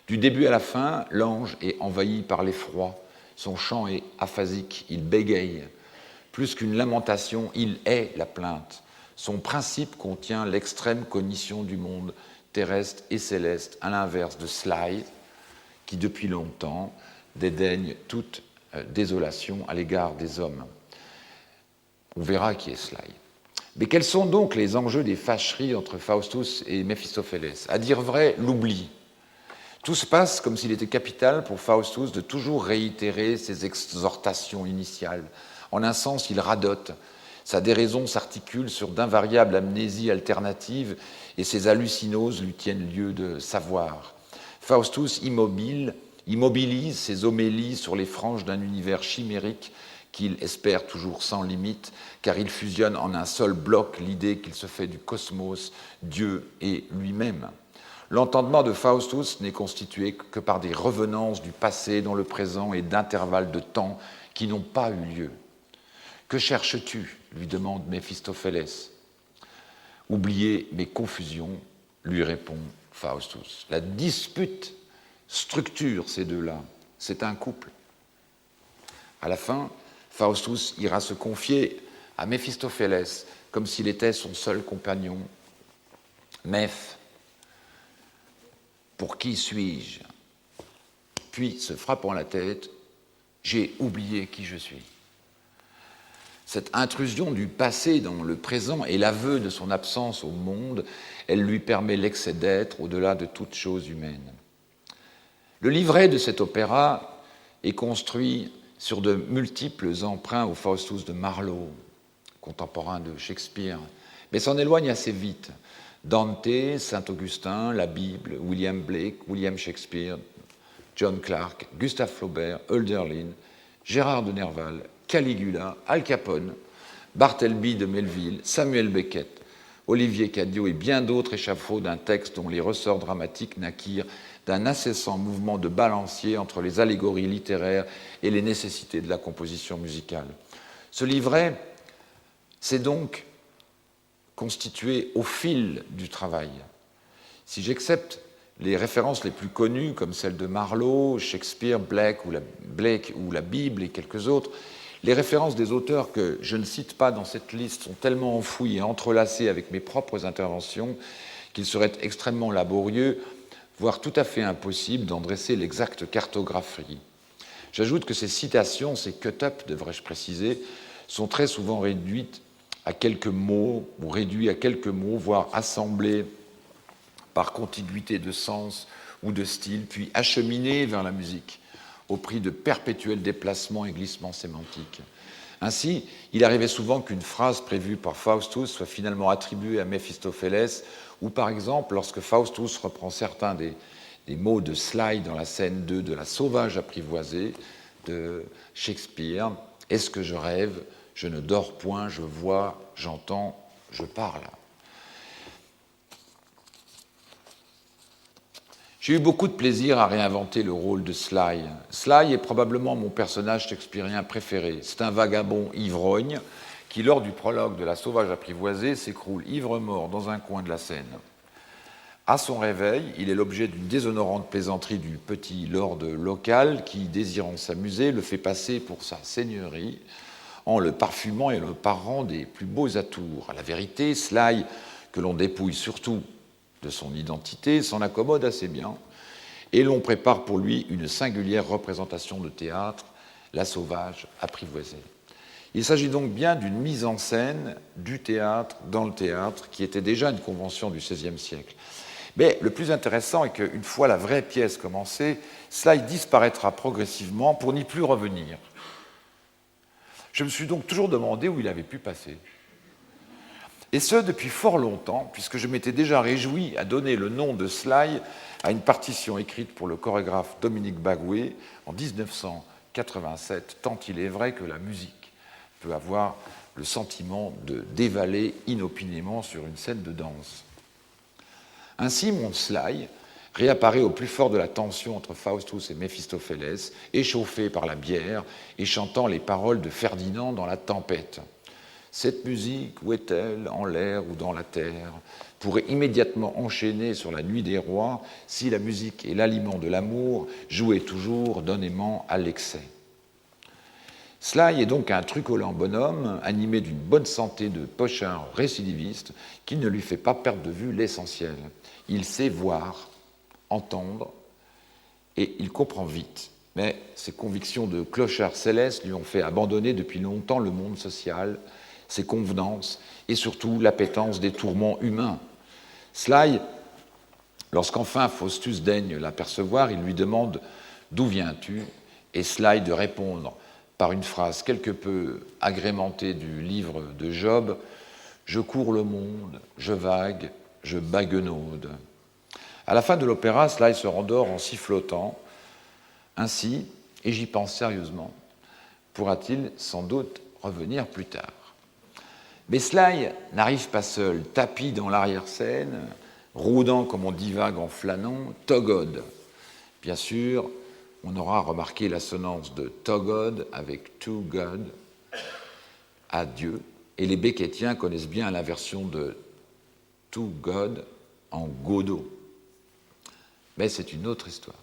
Du début à la fin, l'ange est envahi par l'effroi. Son chant est aphasique, il bégaye. Plus qu'une lamentation, il est la plainte. Son principe contient l'extrême cognition du monde terrestre et céleste, à l'inverse de Sly, qui depuis longtemps dédaigne toute désolation à l'égard des hommes. On verra qui est Sly. Mais quels sont donc les enjeux des fâcheries entre Faustus et Méphistophélès ? À dire vrai, l'oubli. Tout se passe comme s'il était capital pour Faustus de toujours réitérer ses exhortations initiales. En un sens, il radote. Sa déraison s'articule sur d'invariables amnésies alternatives et ses hallucinoses lui tiennent lieu de savoir. Faustus immobilise ses homélies sur les franges d'un univers chimérique qu'il espère toujours sans limite, car il fusionne en un seul bloc l'idée qu'il se fait du cosmos, Dieu et lui-même. L'entendement de Faustus n'est constitué que par des revenances du passé dans le présent et d'intervalles de temps qui n'ont pas eu lieu. « Que cherches-tu » lui demande Méphistophélès. « Oubliez mes confusions » lui répond Faustus. La dispute structure ces deux-là. C'est un couple. À la fin, Faustus ira se confier à Méphistophélès comme s'il était son seul compagnon. « Méph, pour qui suis-je » Puis, se frappant la tête, « J'ai oublié qui je suis ». Cette intrusion du passé dans le présent et l'aveu de son absence au monde, elle lui permet l'excès d'être au-delà de toute chose humaine. Le livret de cet opéra est construit sur de multiples emprunts au Faustus de Marlowe, contemporain de Shakespeare, mais s'en éloigne assez vite. Dante, Saint-Augustin, la Bible, William Blake, William Shakespeare, John Clarke, Gustave Flaubert, Hölderlin, Gérard de Nerval, Caligula, Al Capone, Bartleby de Melville, Samuel Beckett, Olivier Cadiot et bien d'autres échafauds d'un texte dont les ressorts dramatiques naquirent d'un incessant mouvement de balancier entre les allégories littéraires et les nécessités de la composition musicale. Ce livret s'est donc constitué au fil du travail. Si j'accepte les références les plus connues, comme celles de Marlowe, Shakespeare, Blake ou la Bible et quelques autres, les références des auteurs que je ne cite pas dans cette liste sont tellement enfouies et entrelacées avec mes propres interventions qu'il serait extrêmement laborieux, voire tout à fait impossible, d'en dresser l'exacte cartographie. J'ajoute que ces citations, ces cut-up, devrais-je préciser, sont très souvent réduites à quelques mots, ou réduits à quelques mots, voire assemblés par contiguïté de sens ou de style, puis acheminés vers la musique, au prix de perpétuels déplacements et glissements sémantiques. Ainsi, il arrivait souvent qu'une phrase prévue par Faustus soit finalement attribuée à Méphistophélès, ou par exemple, lorsque Faustus reprend certains des mots de Sly dans la scène 2 de La Sauvage apprivoisée de Shakespeare, « Est-ce que je rêve ? Je ne dors point, je vois, j'entends, je parle ». J'ai eu beaucoup de plaisir à réinventer le rôle de Sly. Sly est probablement mon personnage shakespearien préféré. C'est un vagabond ivrogne qui, lors du prologue de La Sauvage apprivoisée, s'écroule ivre-mort dans un coin de la scène. À son réveil, il est l'objet d'une déshonorante plaisanterie du petit lord local qui, désirant s'amuser, le fait passer pour sa seigneurie en le parfumant et le parant des plus beaux atours. À la vérité, Sly, que l'on dépouille surtout de son identité, s'en accommode assez bien, et l'on prépare pour lui une singulière représentation de théâtre, La Sauvage apprivoisée. Il s'agit donc bien d'une mise en scène du théâtre dans le théâtre, qui était déjà une convention du XVIe siècle. Mais le plus intéressant est qu'une fois la vraie pièce commencée, Sly disparaîtra progressivement pour n'y plus revenir. Je me suis donc toujours demandé où il avait pu passer. Et ce, depuis fort longtemps, puisque je m'étais déjà réjoui à donner le nom de Sly à une partition écrite pour le chorégraphe Dominique Bagué en 1987, tant il est vrai que la musique peut avoir le sentiment de dévaler inopinément sur une scène de danse. Ainsi, mon Sly réapparaît au plus fort de la tension entre Faustus et Méphistophélès, échauffé par la bière et chantant les paroles de Ferdinand dans La Tempête. Cette musique, où est-elle, en l'air ou dans la terre, pourrait immédiatement enchaîner sur la nuit des rois si la musique est l'aliment de l'amour, jouait toujours donnément à l'excès. Sly est donc un truculent bonhomme, animé d'une bonne santé de pochard récidiviste, qui ne lui fait pas perdre de vue l'essentiel. Il sait voir, entendre, et il comprend vite. Mais ses convictions de clochard céleste lui ont fait abandonner depuis longtemps le monde social, ses convenances et surtout l'appétence des tourments humains. Sly, lorsqu'enfin Faustus daigne l'apercevoir, il lui demande « D'où viens-tu » et Sly de répondre par une phrase quelque peu agrémentée du livre de Job « Je cours le monde, je vague, je baguenaude ». À la fin de l'opéra, Sly se rendort en sifflotant. Ainsi, et j'y pense sérieusement, pourra-t-il sans doute revenir plus tard. Mais Sly n'arrive pas seul, tapi dans l'arrière-scène, rôdant comme on divague en flânant, Togod. Bien sûr, on aura remarqué l'assonance de Togod avec To God, à Dieu, et les Beckettiens connaissent bien la version de To God en Godot. Mais c'est une autre histoire.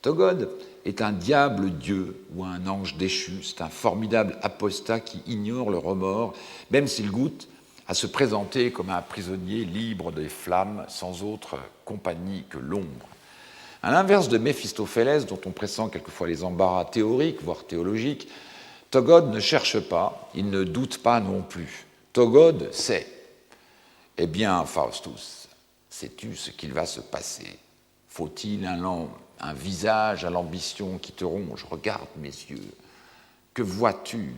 Togod est un diable-dieu ou un ange déchu, c'est un formidable apostat qui ignore le remords, même s'il goûte à se présenter comme un prisonnier libre des flammes, sans autre compagnie que l'ombre. À l'inverse de Méphistophélès, dont on pressent quelquefois les embarras théoriques, voire théologiques, Togod ne cherche pas, il ne doute pas non plus. Togod sait. Eh bien, Faustus, sais-tu ce qu'il va se passer ? Faut-il un visage à l'ambition qui te ronge ? Regarde mes yeux. Que vois-tu ?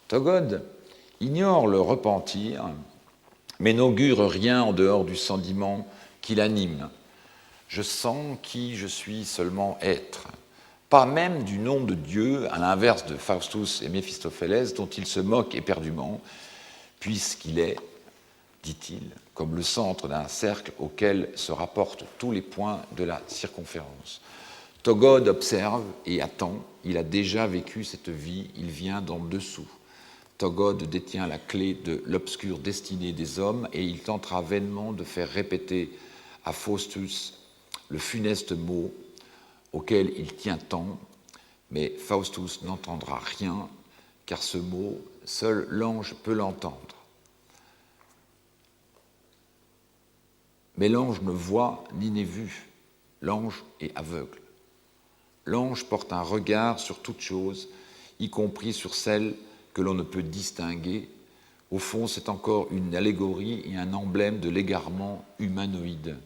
Togod ignore le repentir, mais n'augure rien en dehors du sentiment qui l'anime. Je sens qui je suis seulement être. Pas même du nom de Dieu, à l'inverse de Faustus et Méphistophélès, dont il se moque éperdument, puisqu'il est dit-il, comme le centre d'un cercle auquel se rapportent tous les points de la circonférence. Togod observe et attend, il a déjà vécu cette vie, il vient d'en dessous. Togod détient la clé de l'obscure destinée des hommes et il tentera vainement de faire répéter à Faustus le funeste mot auquel il tient tant, mais Faustus n'entendra rien, car ce mot, seul l'ange peut l'entendre. Mais l'ange ne voit ni n'est vu, l'ange est aveugle. L'ange porte un regard sur toute chose, y compris sur celle que l'on ne peut distinguer. Au fond, c'est encore une allégorie et un emblème de l'égarement humanoïde.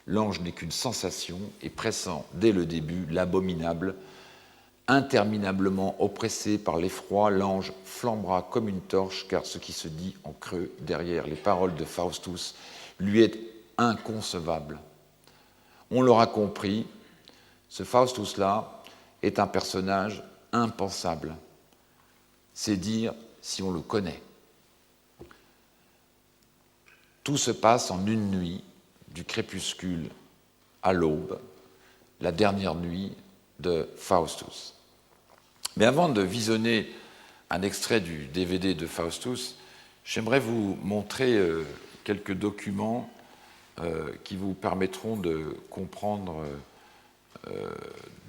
L'ange n'est qu'une sensation et pressent dès le début l'abominable. Interminablement oppressé par l'effroi, l'ange flambera comme une torche, car ce qui se dit en creux derrière les paroles de Faustus lui est inconcevable. On l'aura compris, ce Faustus-là est un personnage impensable. C'est dire si on le connaît. Tout se passe en une nuit, du crépuscule à l'aube, la dernière nuit de Faustus. Mais avant de visionner un extrait du DVD de Faustus, j'aimerais vous montrer quelques documents qui vous permettront de comprendre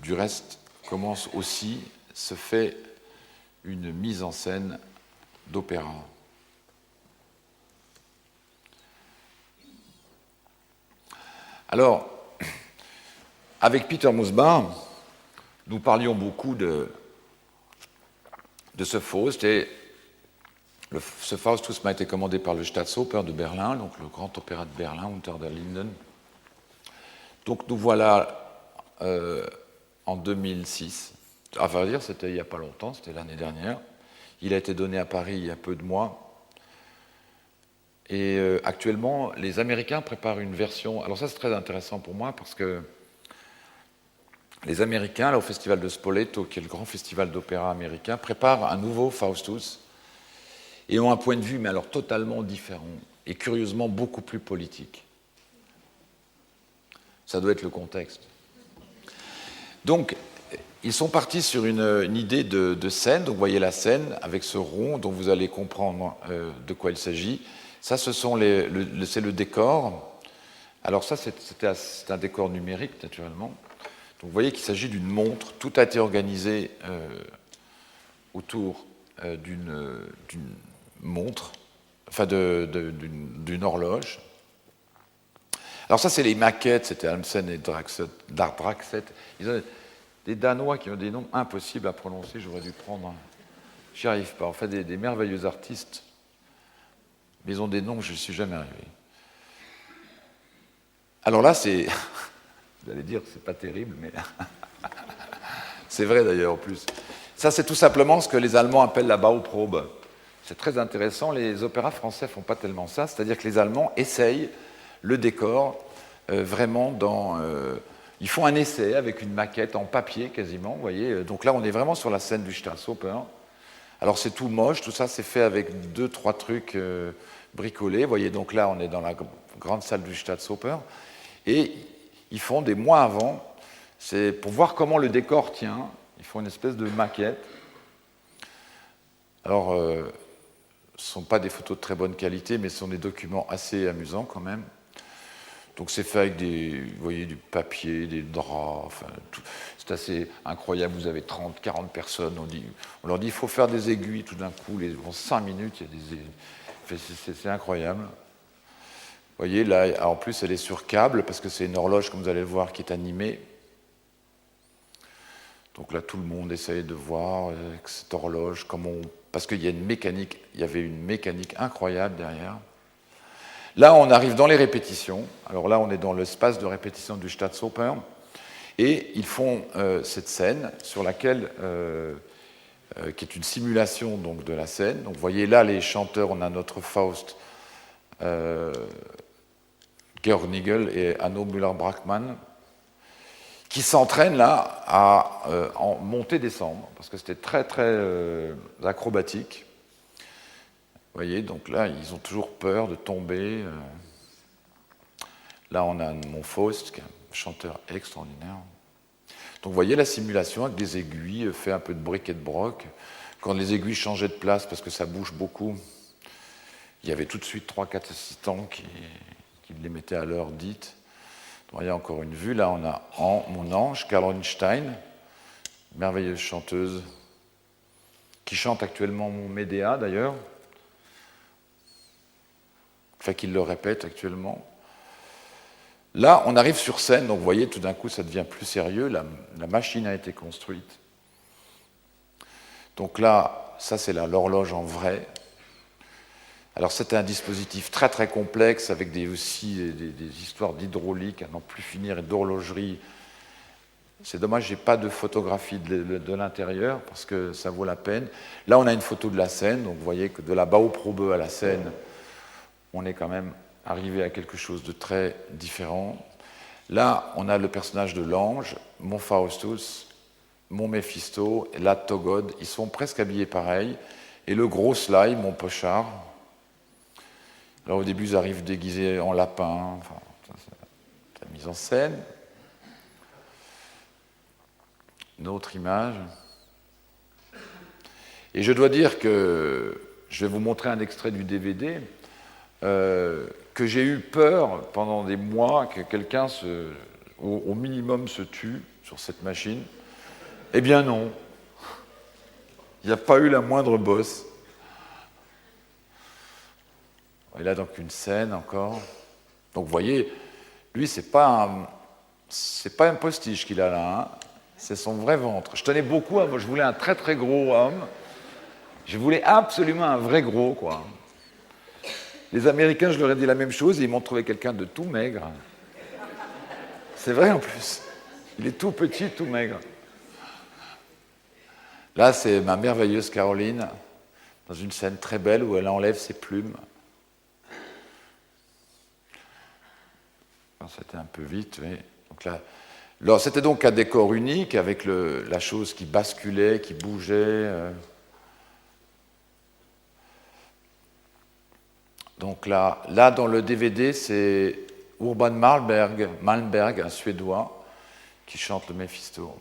du reste comment aussi se fait une mise en scène d'opéra. Alors, avec Peter Musbach, nous parlions beaucoup de ce Faust, et ce Faustus m'a été commandé par le Staatsoper de Berlin, donc le grand opéra de Berlin, Unter der Linden. Donc nous voilà en 2006. À vrai dire, c'était il n'y a pas longtemps, c'était l'année dernière. Il a été donné à Paris il y a peu de mois. Et actuellement, les Américains préparent une version. Alors ça, c'est très intéressant pour moi parce que les Américains, là, au festival de Spoleto, qui est le grand festival d'opéra américain, préparent un nouveau Faustus et ont un point de vue, mais alors totalement différent et curieusement beaucoup plus politique. Ça doit être le contexte. Donc, ils sont partis sur une idée de scène. Donc, vous voyez la scène avec ce rond dont vous allez comprendre de quoi il s'agit. Ça, c'est le décor. Alors ça, c'est un décor numérique, naturellement. Donc, vous voyez qu'il s'agit d'une montre. Tout a été organisé autour d'une montre, enfin d'une horloge. Alors ça, c'est les maquettes. C'était Almsen et Draxet. Ils ont des Danois qui ont des noms impossibles à prononcer. J'aurais dû prendre... J'y arrive pas. En fait, des merveilleux artistes. Mais ils ont des noms que je ne suis jamais arrivé. Alors là, c'est... Vous allez dire que c'est pas terrible, mais... c'est vrai d'ailleurs en plus. Ça, c'est tout simplement ce que les Allemands appellent la Bauprobe. C'est très intéressant. Les opéras français ne font pas tellement ça. C'est-à-dire que les Allemands essayent le décor vraiment dans... ils font un essai avec une maquette en papier quasiment, vous voyez. Donc là, on est vraiment sur la scène du Staatsoper. Alors c'est tout moche, tout ça c'est fait avec 2-3 trucs bricolés. Vous voyez, donc là on est dans la grande salle du Staatsoper. Et ils font des mois avant, c'est pour voir comment le décor tient, ils font une espèce de maquette. Alors, ce ne sont pas des photos de très bonne qualité, mais ce sont des documents assez amusants quand même. Donc c'est fait avec vous voyez, du papier, des draps, enfin, c'est assez incroyable. Vous avez 30, 40 personnes, on leur dit il faut faire des aiguilles tout d'un coup, en 5 minutes, il y a c'est incroyable. Vous voyez, là, en plus, elle est sur câble, parce que c'est une horloge, comme vous allez le voir, qui est animée. Donc là, tout le monde essaye de voir avec cette horloge, parce qu'il y a il y avait une mécanique incroyable derrière. Là, on arrive dans les répétitions. Alors là, on est dans l'espace de répétition du Staatsoper. Et ils font cette scène sur laquelle, qui est une simulation donc, de la scène. Donc vous voyez là, les chanteurs, on a notre Faust, Georg Nigel et Hanno Müller-Brachmann, qui s'entraînent là à monter-descendre, parce que c'était très, très acrobatique. voyez, donc là, ils ont toujours peur de tomber. Là, on a mon Faust, qui est un chanteur extraordinaire. Donc, vous voyez la simulation avec des aiguilles, fait un peu de bric et de broc. Quand les aiguilles changeaient de place, parce que ça bouge beaucoup, il y avait tout de suite 3-4 assistants qui les mettaient à l'heure dite. Vous voyez encore une vue. Là, on a mon ange, Karl Ornstein, merveilleuse chanteuse, qui chante actuellement mon Médéa, d'ailleurs. Enfin, qu'il le répète actuellement. Là, on arrive sur scène, donc vous voyez, tout d'un coup, ça devient plus sérieux. La machine a été construite. Donc là, ça, c'est l'horloge en vrai. Alors, c'est un dispositif très, très complexe, avec aussi des histoires d'hydraulique à n'en plus finir et d'horlogerie. C'est dommage, je n'ai pas de photographie de l'intérieur, parce que ça vaut la peine. Là, on a une photo de la scène, donc vous voyez que de la Bauprobe à la scène, on est quand même arrivé à quelque chose de très différent. Là, on a le personnage de l'ange, mon Faustus, mon Méphisto, et la Togod. Ils sont presque habillés pareil. Et le gros Sly, mon Pochard. Alors au début, ils arrivent déguisés en lapin. Enfin, c'est la mise en scène. Une autre image. Et je dois dire que je vais vous montrer un extrait du DVD. Que j'ai eu peur pendant des mois que quelqu'un au minimum se tue sur cette machine. Eh bien non. Il n'y a pas eu la moindre bosse. Et là donc une scène encore. Donc vous voyez, lui c'est pas un postiche qu'il a là, hein. C'est son vrai ventre. Je tenais beaucoup, je voulais un très très gros homme. Je voulais absolument un vrai gros, quoi. Les Américains, je leur ai dit la même chose, et ils m'ont trouvé quelqu'un de tout maigre. C'est vrai en plus. Il est tout petit, tout maigre. Là, c'est ma merveilleuse Caroline, dans une scène très belle où elle enlève ses plumes. C'était un peu vite, oui. Donc là, alors, c'était donc un décor unique, avec la chose qui basculait, qui bougeait. Donc là, dans le DVD, c'est Urban Malmberg, un Suédois, qui chante le Méphisto.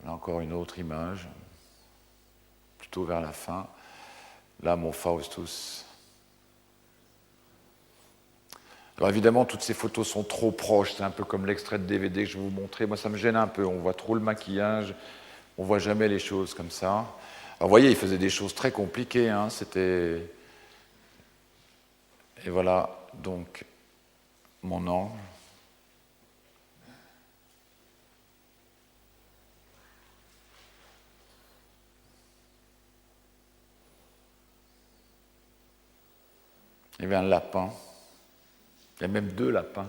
Là encore une autre image, plutôt vers la fin. Là, mon Faustus. Alors évidemment, toutes ces photos sont trop proches, c'est un peu comme l'extrait de DVD que je vais vous montrer. Moi, ça me gêne un peu, on voit trop le maquillage, on voit jamais les choses comme ça. Alors vous voyez, il faisait des choses très compliquées, hein, c'était... Et voilà, donc, mon ange. Il y avait un lapin. Il y a même 2 lapins.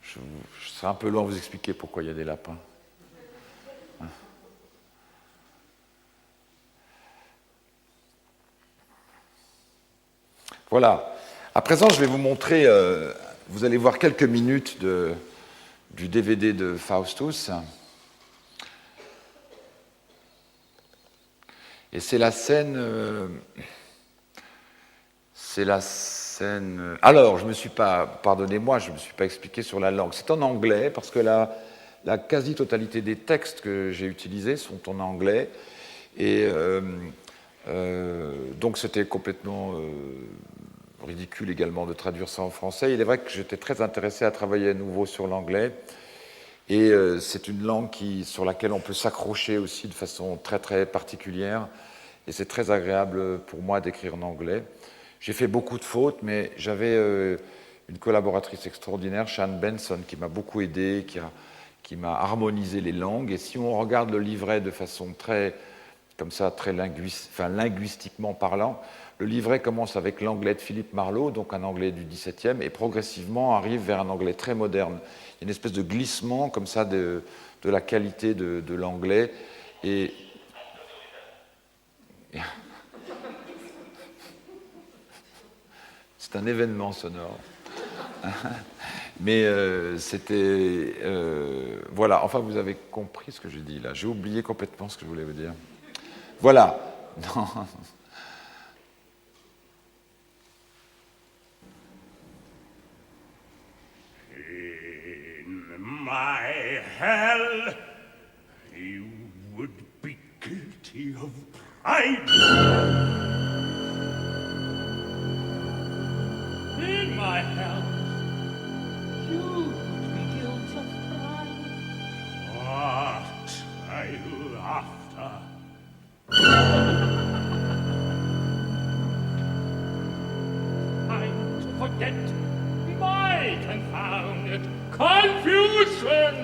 Je serai un peu long à vous expliquer pourquoi il y a des lapins. Voilà. À présent, je vais vous montrer, vous allez voir quelques minutes du DVD de Faustus. Et c'est la scène... Alors, je ne me suis pas... Pardonnez-moi, je ne me suis pas expliqué sur la langue. C'est en anglais, parce que la quasi-totalité des textes que j'ai utilisés sont en anglais. Et donc, c'était complètement... ridicule également de traduire ça en français. Il est vrai que j'étais très intéressé à travailler à nouveau sur l'anglais. Et c'est une langue sur laquelle on peut s'accrocher aussi de façon très très particulière. Et c'est très agréable pour moi d'écrire en anglais. J'ai fait beaucoup de fautes, mais j'avais une collaboratrice extraordinaire, Shan Benson, qui m'a beaucoup aidé, qui m'a harmonisé les langues. Et si on regarde le livret de façon très, comme ça, très linguistiquement parlant, le livret commence avec l'anglais de Philippe Marlowe, donc un anglais du XVIIe, et progressivement arrive vers un anglais très moderne. Il y a une espèce de glissement comme ça de la qualité de l'anglais. Et c'est un événement sonore. Mais c'était... voilà, enfin, vous avez compris ce que j'ai dit là. J'ai oublié complètement ce que je voulais vous dire. Voilà. Non. In my hell, you would be guilty of pride. In my hell, you would be guilty of pride. What are you after? Time to forget my confounded confusion.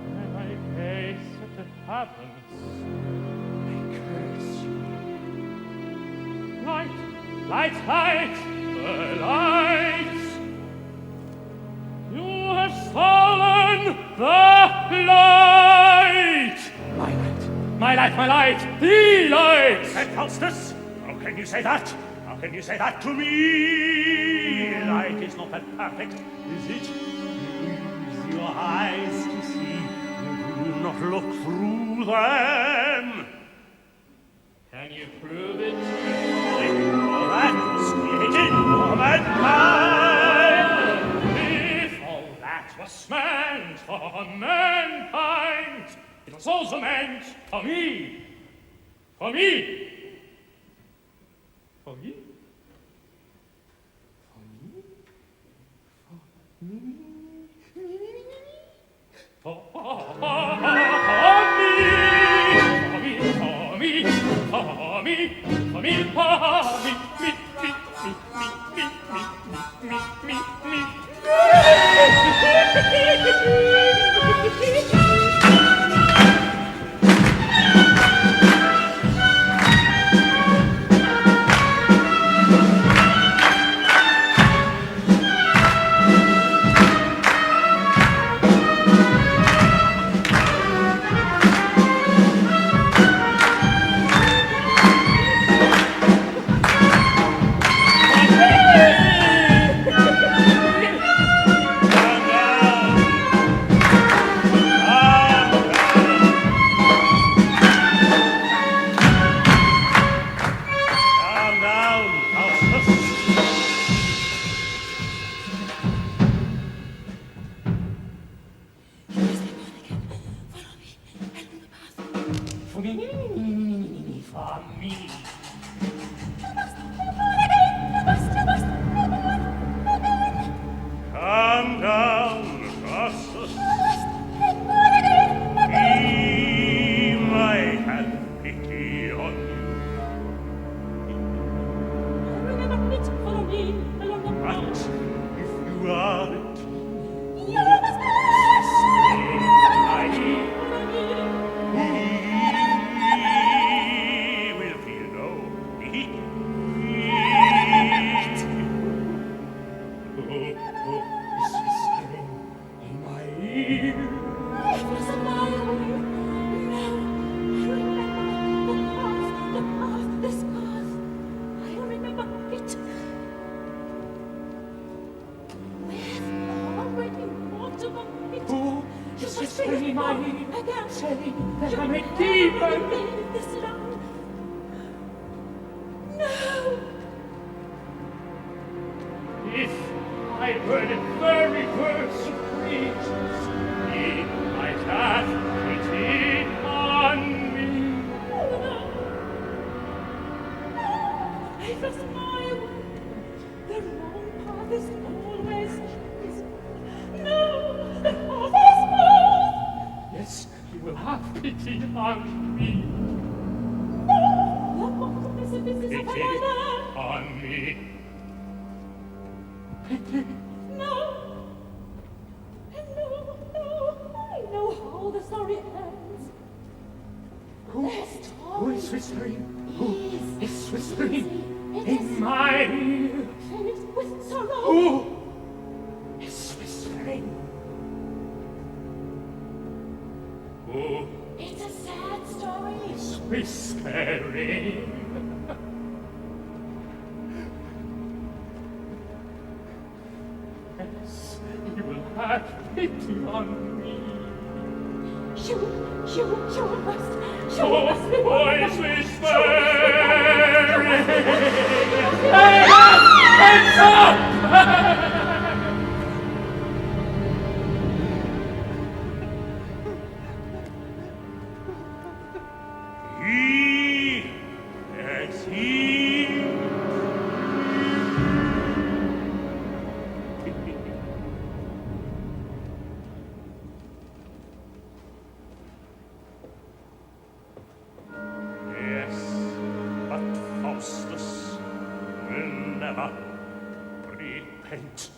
When I gaze at the heavens, I curse you. Light, light, light, the lights. You have stolen the light. My light, my light, my light, the light. St. Faustus, how can you say that? How can you say that to me? Light is not that perfect, is it? You use your eyes to see. You do not look through them. Can you prove it? All that was created for mankind. If all that was meant for mankind, it was also meant for me. For me. For me? For me. Come down, Augustus. He might have pity on you. But if you are it, he will feel no heat. Oh, is whispering in my ear. Who is whispering in my ear? Saying that I may deeper. If I were the very first of creatures, he might have pity on me. If it's my way, the wrong path is always easy. No, the path is smooth. Yes, he will have pity on me. No, the path of precipice is Pity on me. Pity. No, no. whispering? Who is whispering in my ear? Filled with sorrow. Who is whispering? Who It's a sad story. is whispering? Yes, you will have pity on me. You must. You Oh, must be voice wonderful. whispering! Hands up! He, yes, he. Yes, but Faustus will never repent.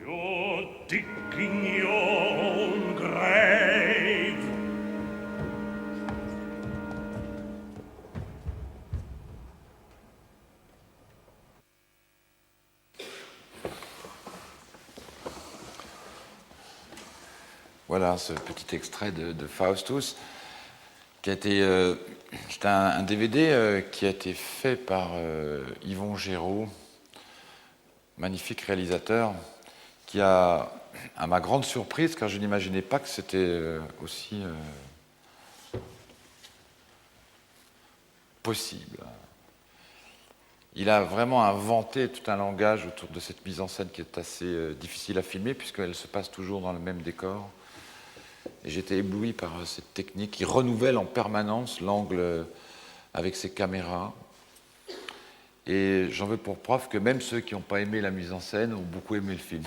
You're digging your own grave. Voilà ce petit extrait de Faustus, qui a été. C'est un DVD qui a été fait par Yvon Géraud, magnifique réalisateur, qui a, à ma grande surprise, car je n'imaginais pas que c'était aussi possible. Il a vraiment inventé tout un langage autour de cette mise en scène qui est assez difficile à filmer, puisqu'elle se passe toujours dans le même décor. Et j'étais ébloui par cette technique qui renouvelle en permanence l'angle avec ses caméras. Et j'en veux pour preuve que même ceux qui n'ont pas aimé la mise en scène ont beaucoup aimé le film.